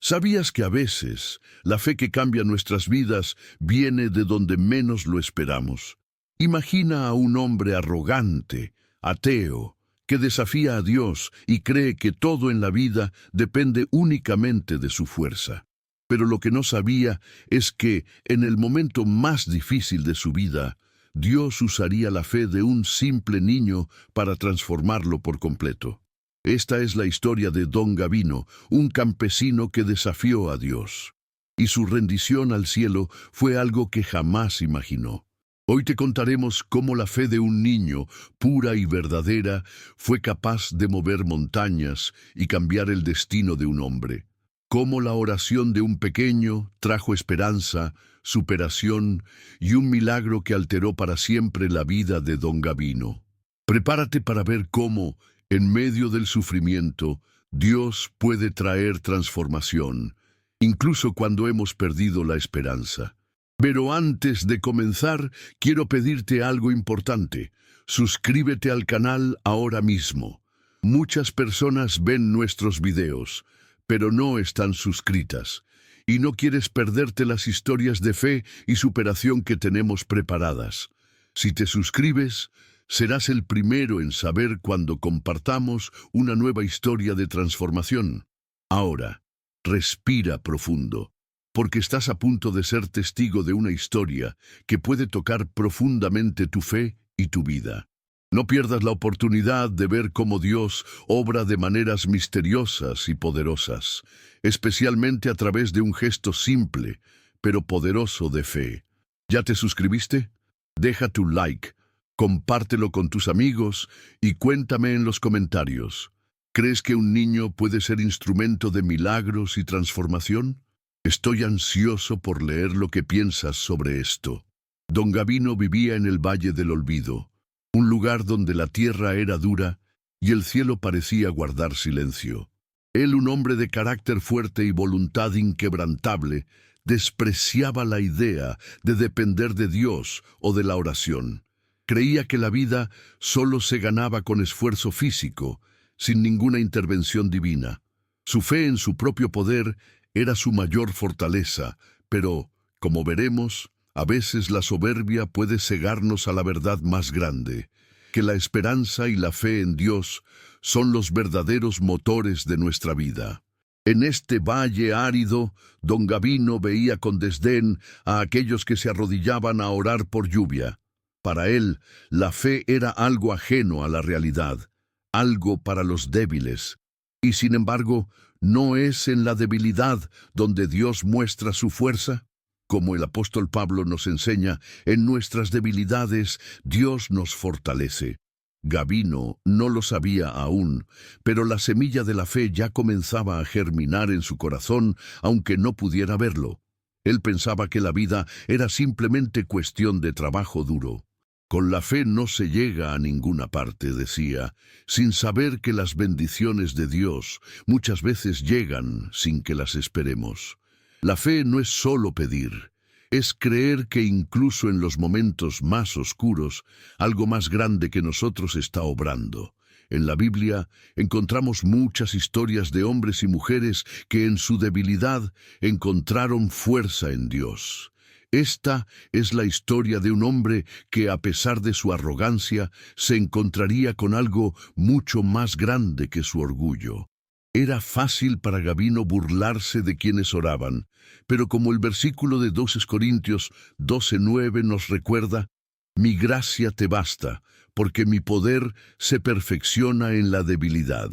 ¿Sabías que a veces la fe que cambia nuestras vidas viene de donde menos lo esperamos? Imagina a un hombre arrogante, ateo, que desafía a Dios y cree que todo en la vida depende únicamente de su fuerza. Pero lo que no sabía es que, en el momento más difícil de su vida, Dios usaría la fe de un simple niño para transformarlo por completo. Esta es la historia de Don Gavino, un campesino que desafió a Dios. Y su rendición al cielo fue algo que jamás imaginó. Hoy te contaremos cómo la fe de un niño, pura y verdadera, fue capaz de mover montañas y cambiar el destino de un hombre. Cómo la oración de un pequeño trajo esperanza, superación y un milagro que alteró para siempre la vida de Don Gavino. Prepárate para ver cómo, en medio del sufrimiento, Dios puede traer transformación, incluso cuando hemos perdido la esperanza. Pero antes de comenzar, quiero pedirte algo importante. Suscríbete al canal ahora mismo. Muchas personas ven nuestros videos, pero no están suscritas, y no quieres perderte las historias de fe y superación que tenemos preparadas. Si te suscribes, serás el primero en saber cuando compartamos una nueva historia de transformación. Ahora, respira profundo, porque estás a punto de ser testigo de una historia que puede tocar profundamente tu fe y tu vida. No pierdas la oportunidad de ver cómo Dios obra de maneras misteriosas y poderosas, especialmente a través de un gesto simple, pero poderoso de fe. ¿Ya te suscribiste? Deja tu like, compártelo con tus amigos y cuéntame en los comentarios. ¿Crees que un niño puede ser instrumento de milagros y transformación? Estoy ansioso por leer lo que piensas sobre esto. Don Gavino vivía en el Valle del Olvido, un lugar donde la tierra era dura y el cielo parecía guardar silencio. Él, un hombre de carácter fuerte y voluntad inquebrantable, despreciaba la idea de depender de Dios o de la oración. Creía que la vida solo se ganaba con esfuerzo físico, sin ninguna intervención divina. Su fe en su propio poder era su mayor fortaleza, pero, como veremos, a veces la soberbia puede cegarnos a la verdad más grande, que la esperanza y la fe en Dios son los verdaderos motores de nuestra vida. En este valle árido, Don Gavino veía con desdén a aquellos que se arrodillaban a orar por lluvia. Para él, la fe era algo ajeno a la realidad, algo para los débiles. Y sin embargo, ¿no es en la debilidad donde Dios muestra su fuerza? Como el apóstol Pablo nos enseña, en nuestras debilidades Dios nos fortalece. Gavino no lo sabía aún, pero la semilla de la fe ya comenzaba a germinar en su corazón, aunque no pudiera verlo. Él pensaba que la vida era simplemente cuestión de trabajo duro. Con la fe no se llega a ninguna parte, decía, sin saber que las bendiciones de Dios muchas veces llegan sin que las esperemos. La fe no es solo pedir, es creer que incluso en los momentos más oscuros, algo más grande que nosotros está obrando. En la Biblia encontramos muchas historias de hombres y mujeres que en su debilidad encontraron fuerza en Dios. Esta es la historia de un hombre que, a pesar de su arrogancia, se encontraría con algo mucho más grande que su orgullo. Era fácil para Gavino burlarse de quienes oraban, pero como el versículo de 2 Corintios 12:9 nos recuerda, «Mi gracia te basta, porque mi poder se perfecciona en la debilidad».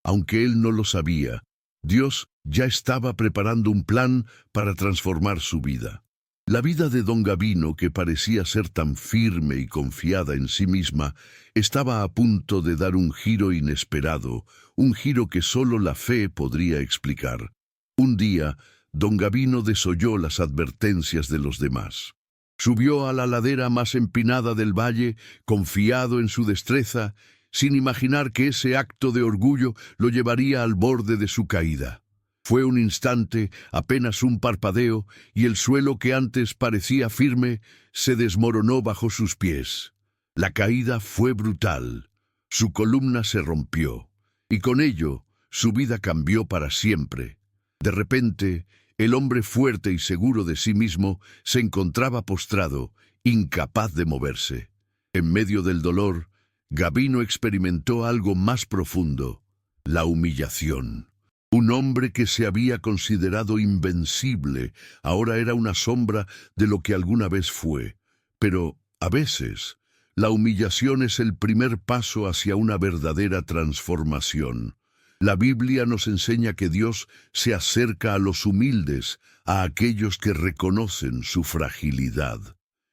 Aunque él no lo sabía, Dios ya estaba preparando un plan para transformar su vida. La vida de Don Gavino, que parecía ser tan firme y confiada en sí misma, estaba a punto de dar un giro inesperado, un giro que solo la fe podría explicar. Un día, Don Gavino desoyó las advertencias de los demás. Subió a la ladera más empinada del valle, confiado en su destreza, sin imaginar que ese acto de orgullo lo llevaría al borde de su caída. Fue un instante, apenas un parpadeo, y el suelo que antes parecía firme se desmoronó bajo sus pies. La caída fue brutal. Su columna se rompió, y con ello su vida cambió para siempre. De repente, el hombre fuerte y seguro de sí mismo se encontraba postrado, incapaz de moverse. En medio del dolor, Gabino experimentó algo más profundo: la humillación. Un hombre que se había considerado invencible, ahora era una sombra de lo que alguna vez fue. Pero, a veces, la humillación es el primer paso hacia una verdadera transformación. La Biblia nos enseña que Dios se acerca a los humildes, a aquellos que reconocen su fragilidad.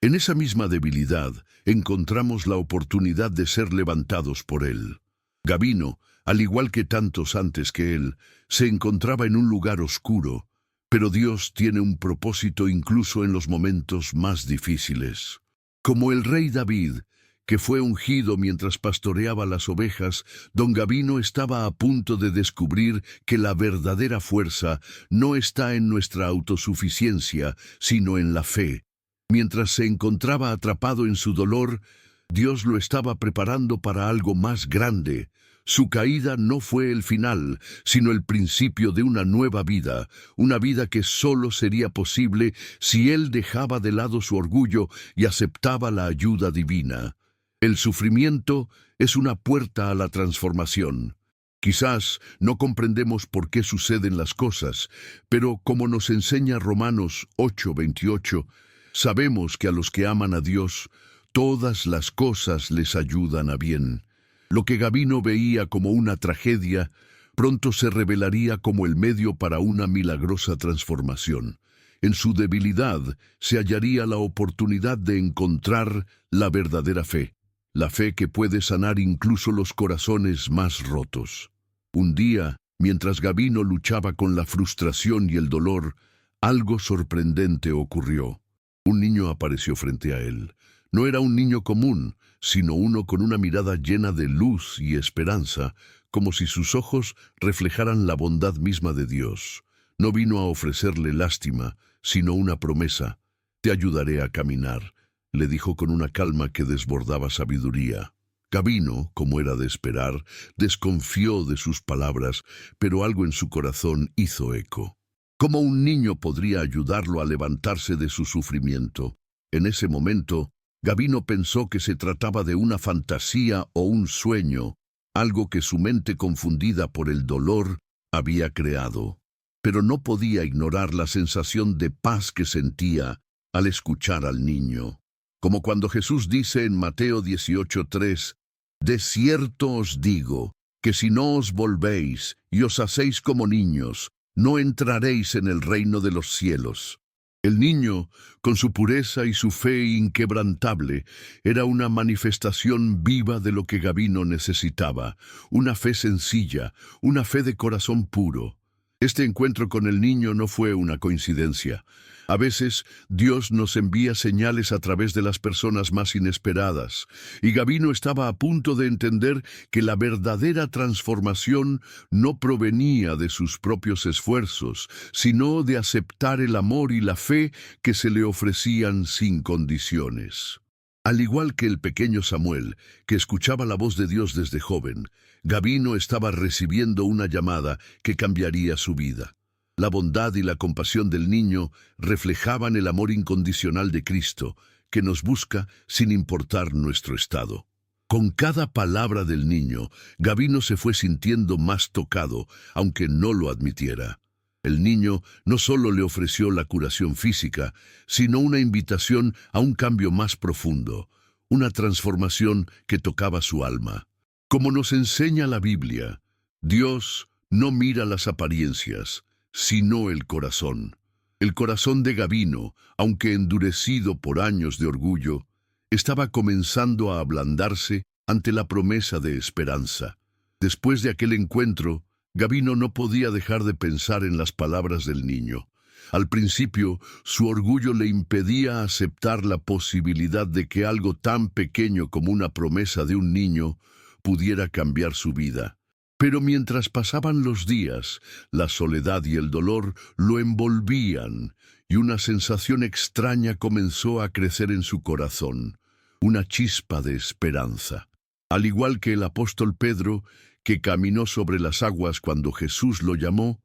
En esa misma debilidad encontramos la oportunidad de ser levantados por Él. Gabino, al igual que tantos antes que él, se encontraba en un lugar oscuro, pero Dios tiene un propósito incluso en los momentos más difíciles. Como el rey David, que fue ungido mientras pastoreaba las ovejas, don Gabino estaba a punto de descubrir que la verdadera fuerza no está en nuestra autosuficiencia, sino en la fe. Mientras se encontraba atrapado en su dolor, Dios lo estaba preparando para algo más grande. Su caída no fue el final, sino el principio de una nueva vida, una vida que solo sería posible si él dejaba de lado su orgullo y aceptaba la ayuda divina. El sufrimiento es una puerta a la transformación. Quizás no comprendemos por qué suceden las cosas, pero como nos enseña Romanos 8:28, sabemos que a los que aman a Dios, todas las cosas les ayudan a bien. Lo que Gabino veía como una tragedia, pronto se revelaría como el medio para una milagrosa transformación. En su debilidad se hallaría la oportunidad de encontrar la verdadera fe, la fe que puede sanar incluso los corazones más rotos. Un día, mientras Gabino luchaba con la frustración y el dolor, algo sorprendente ocurrió. Un niño apareció frente a él. No era un niño común, sino uno con una mirada llena de luz y esperanza, como si sus ojos reflejaran la bondad misma de Dios. No vino a ofrecerle lástima, sino una promesa. «Te ayudaré a caminar», le dijo con una calma que desbordaba sabiduría. Gabino, como era de esperar, desconfió de sus palabras, pero algo en su corazón hizo eco. ¿Cómo un niño podría ayudarlo a levantarse de su sufrimiento? En ese momento, Gabino pensó que se trataba de una fantasía o un sueño, algo que su mente confundida por el dolor había creado. Pero no podía ignorar la sensación de paz que sentía al escuchar al niño. Como cuando Jesús dice en Mateo 18:3, «De cierto os digo, que si no os volvéis y os hacéis como niños, no entraréis en el reino de los cielos». El niño, con su pureza y su fe inquebrantable, era una manifestación viva de lo que Gabino necesitaba, una fe sencilla, una fe de corazón puro. Este encuentro con el niño no fue una coincidencia. A veces, Dios nos envía señales a través de las personas más inesperadas, y Gabino estaba a punto de entender que la verdadera transformación no provenía de sus propios esfuerzos, sino de aceptar el amor y la fe que se le ofrecían sin condiciones. Al igual que el pequeño Samuel, que escuchaba la voz de Dios desde joven, Gabino estaba recibiendo una llamada que cambiaría su vida. La bondad y la compasión del niño reflejaban el amor incondicional de Cristo, que nos busca sin importar nuestro estado. Con cada palabra del niño, Gabino se fue sintiendo más tocado, aunque no lo admitiera. El niño no solo le ofreció la curación física, sino una invitación a un cambio más profundo, una transformación que tocaba su alma. Como nos enseña la Biblia, Dios no mira las apariencias, sino el corazón. El corazón de Gabino, aunque endurecido por años de orgullo, estaba comenzando a ablandarse ante la promesa de esperanza. Después de aquel encuentro, Gabino no podía dejar de pensar en las palabras del niño. Al principio, su orgullo le impedía aceptar la posibilidad de que algo tan pequeño como una promesa de un niño pudiera cambiar su vida. Pero mientras pasaban los días, la soledad y el dolor lo envolvían, y una sensación extraña comenzó a crecer en su corazón, una chispa de esperanza. Al igual que el apóstol Pedro, que caminó sobre las aguas cuando Jesús lo llamó,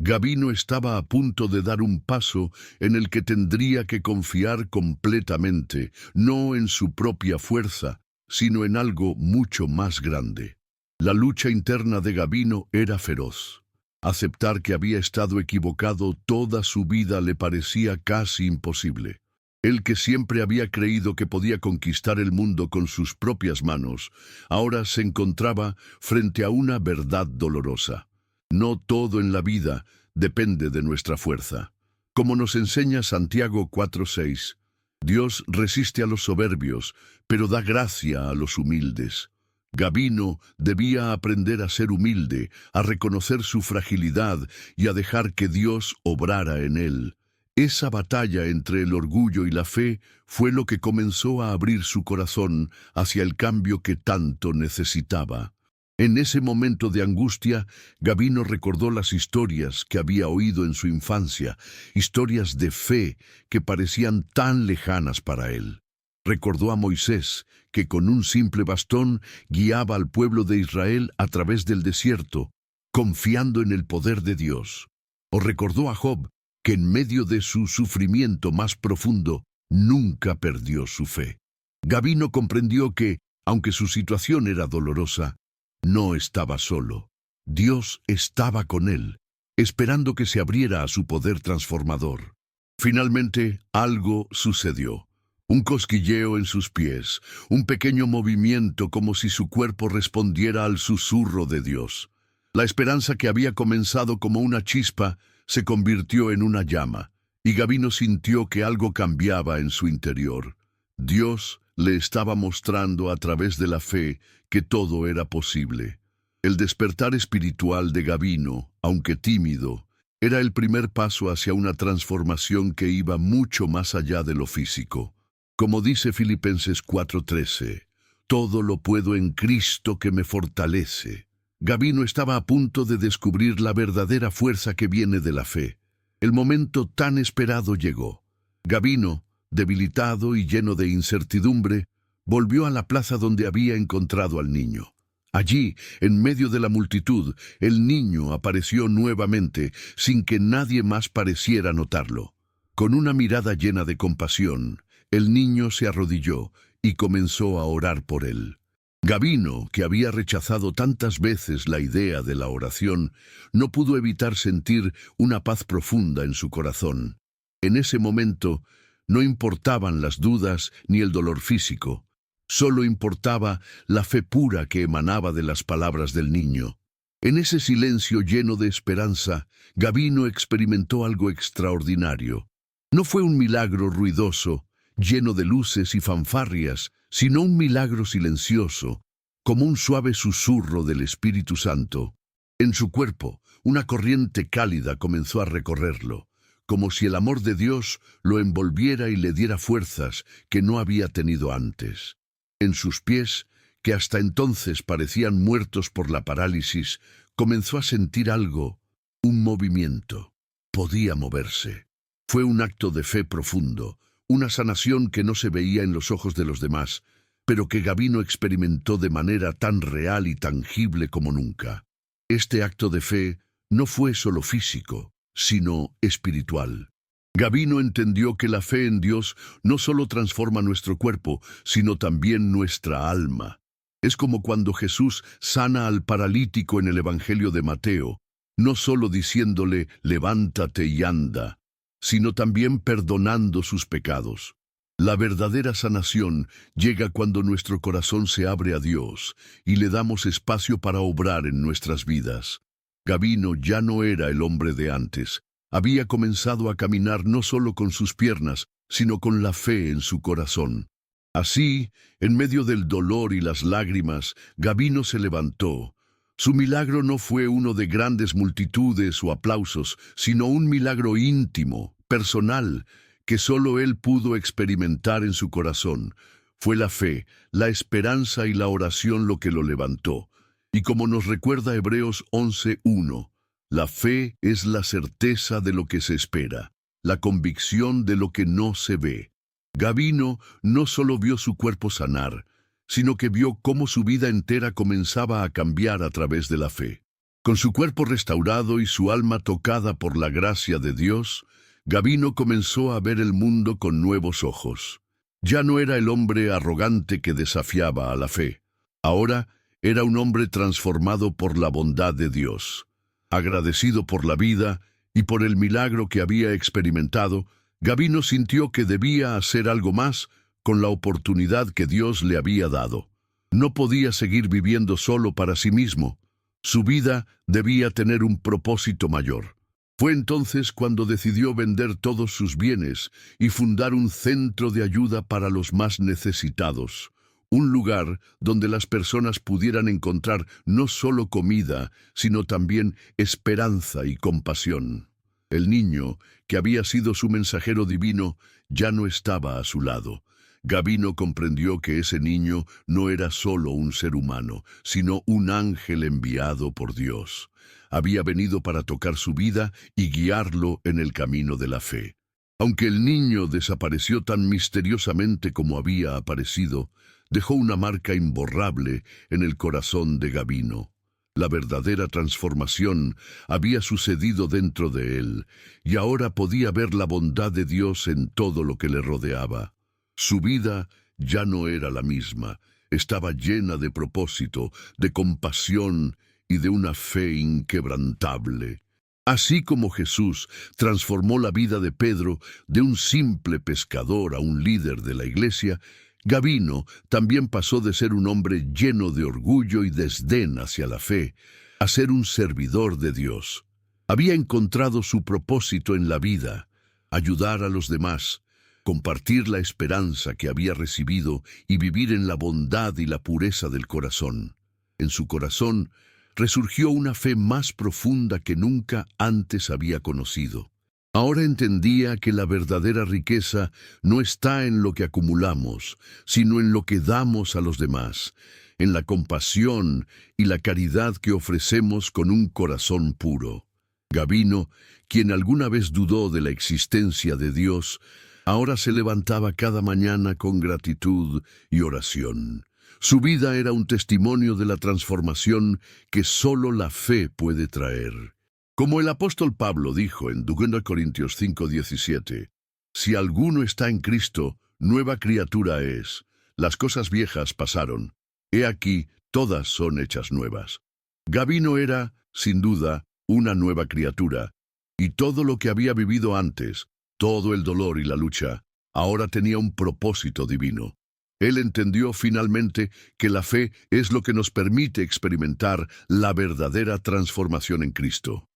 Gabino estaba a punto de dar un paso en el que tendría que confiar completamente, no en su propia fuerza, sino en algo mucho más grande. La lucha interna de Gabino era feroz. Aceptar que había estado equivocado toda su vida le parecía casi imposible. Él, que siempre había creído que podía conquistar el mundo con sus propias manos, ahora se encontraba frente a una verdad dolorosa. No todo en la vida depende de nuestra fuerza. Como nos enseña Santiago 4:6, Dios resiste a los soberbios, pero da gracia a los humildes. Gabino debía aprender a ser humilde, a reconocer su fragilidad y a dejar que Dios obrara en él. Esa batalla entre el orgullo y la fe fue lo que comenzó a abrir su corazón hacia el cambio que tanto necesitaba. En ese momento de angustia, Gabino recordó las historias que había oído en su infancia, historias de fe que parecían tan lejanas para él. Recordó a Moisés, que con un simple bastón guiaba al pueblo de Israel a través del desierto, confiando en el poder de Dios. O recordó a Job, que en medio de su sufrimiento más profundo, nunca perdió su fe. Gabino comprendió que, aunque su situación era dolorosa, no estaba solo. Dios estaba con él, esperando que se abriera a su poder transformador. Finalmente, algo sucedió. Un cosquilleo en sus pies, un pequeño movimiento como si su cuerpo respondiera al susurro de Dios. La esperanza que había comenzado como una chispa se convirtió en una llama, y Gabino sintió que algo cambiaba en su interior. Dios le estaba mostrando a través de la fe que todo era posible. El despertar espiritual de Gabino, aunque tímido, era el primer paso hacia una transformación que iba mucho más allá de lo físico. Como dice Filipenses 4:13, todo lo puedo en Cristo que me fortalece. Gabino estaba a punto de descubrir la verdadera fuerza que viene de la fe. El momento tan esperado llegó. Gabino, debilitado y lleno de incertidumbre, volvió a la plaza donde había encontrado al niño. Allí, en medio de la multitud, el niño apareció nuevamente, sin que nadie más pareciera notarlo. Con una mirada llena de compasión, el niño se arrodilló y comenzó a orar por él. Gabino, que había rechazado tantas veces la idea de la oración, no pudo evitar sentir una paz profunda en su corazón. En ese momento, no importaban las dudas ni el dolor físico. Solo importaba la fe pura que emanaba de las palabras del niño. En ese silencio lleno de esperanza, Gabino experimentó algo extraordinario. No fue un milagro ruidoso, lleno de luces y fanfarrias, sino un milagro silencioso, como un suave susurro del Espíritu Santo. En su cuerpo, una corriente cálida comenzó a recorrerlo, como si el amor de Dios lo envolviera y le diera fuerzas que no había tenido antes. En sus pies, que hasta entonces parecían muertos por la parálisis, comenzó a sentir algo, un movimiento. Podía moverse. Fue un acto de fe profundo, una sanación que no se veía en los ojos de los demás, pero que Gabino experimentó de manera tan real y tangible como nunca. Este acto de fe no fue solo físico, sino espiritual. Gabino entendió que la fe en Dios no solo transforma nuestro cuerpo, sino también nuestra alma. Es como cuando Jesús sana al paralítico en el Evangelio de Mateo, no solo diciéndole «levántate y anda», sino también perdonando sus pecados. La verdadera sanación llega cuando nuestro corazón se abre a Dios y le damos espacio para obrar en nuestras vidas. Gabino ya no era el hombre de antes. Había comenzado a caminar no solo con sus piernas, sino con la fe en su corazón. Así, en medio del dolor y las lágrimas, Gabino se levantó. Su milagro no fue uno de grandes multitudes o aplausos, sino un milagro íntimo, personal, que solo él pudo experimentar en su corazón. Fue la fe, la esperanza y la oración lo que lo levantó. Y como nos recuerda Hebreos 11:1, la fe es la certeza de lo que se espera, la convicción de lo que no se ve. Gabino no solo vio su cuerpo sanar, sino que vio cómo su vida entera comenzaba a cambiar a través de la fe. Con su cuerpo restaurado y su alma tocada por la gracia de Dios, Gavino comenzó a ver el mundo con nuevos ojos. Ya no era el hombre arrogante que desafiaba a la fe. Ahora era un hombre transformado por la bondad de Dios. Agradecido por la vida y por el milagro que había experimentado, Gavino sintió que debía hacer algo más con la oportunidad que Dios le había dado. No podía seguir viviendo solo para sí mismo. Su vida debía tener un propósito mayor. Fue entonces cuando decidió vender todos sus bienes y fundar un centro de ayuda para los más necesitados, un lugar donde las personas pudieran encontrar no solo comida, sino también esperanza y compasión. El niño, que había sido su mensajero divino, ya no estaba a su lado. Gavino comprendió que ese niño no era solo un ser humano, sino un ángel enviado por Dios. Había venido para tocar su vida y guiarlo en el camino de la fe. Aunque el niño desapareció tan misteriosamente como había aparecido, dejó una marca imborrable en el corazón de Gavino. La verdadera transformación había sucedido dentro de él, y ahora podía ver la bondad de Dios en todo lo que le rodeaba. Su vida ya no era la misma, estaba llena de propósito, de compasión y de una fe inquebrantable. Así como Jesús transformó la vida de Pedro de un simple pescador a un líder de la iglesia, Gavino también pasó de ser un hombre lleno de orgullo y desdén hacia la fe, a ser un servidor de Dios. Había encontrado su propósito en la vida, ayudar a los demás, compartir la esperanza que había recibido y vivir en la bondad y la pureza del corazón. En su corazón resurgió una fe más profunda que nunca antes había conocido. Ahora entendía que la verdadera riqueza no está en lo que acumulamos, sino en lo que damos a los demás, en la compasión y la caridad que ofrecemos con un corazón puro. Gavino, quien alguna vez dudó de la existencia de Dios, ahora se levantaba cada mañana con gratitud y oración. Su vida era un testimonio de la transformación que solo la fe puede traer. Como el apóstol Pablo dijo en 2 Corintios 5:17, «Si alguno está en Cristo, nueva criatura es. Las cosas viejas pasaron. He aquí, todas son hechas nuevas». Gavino era, sin duda, una nueva criatura, y todo lo que había vivido antes, todo el dolor y la lucha, ahora tenía un propósito divino. Él entendió finalmente que la fe es lo que nos permite experimentar la verdadera transformación en Cristo.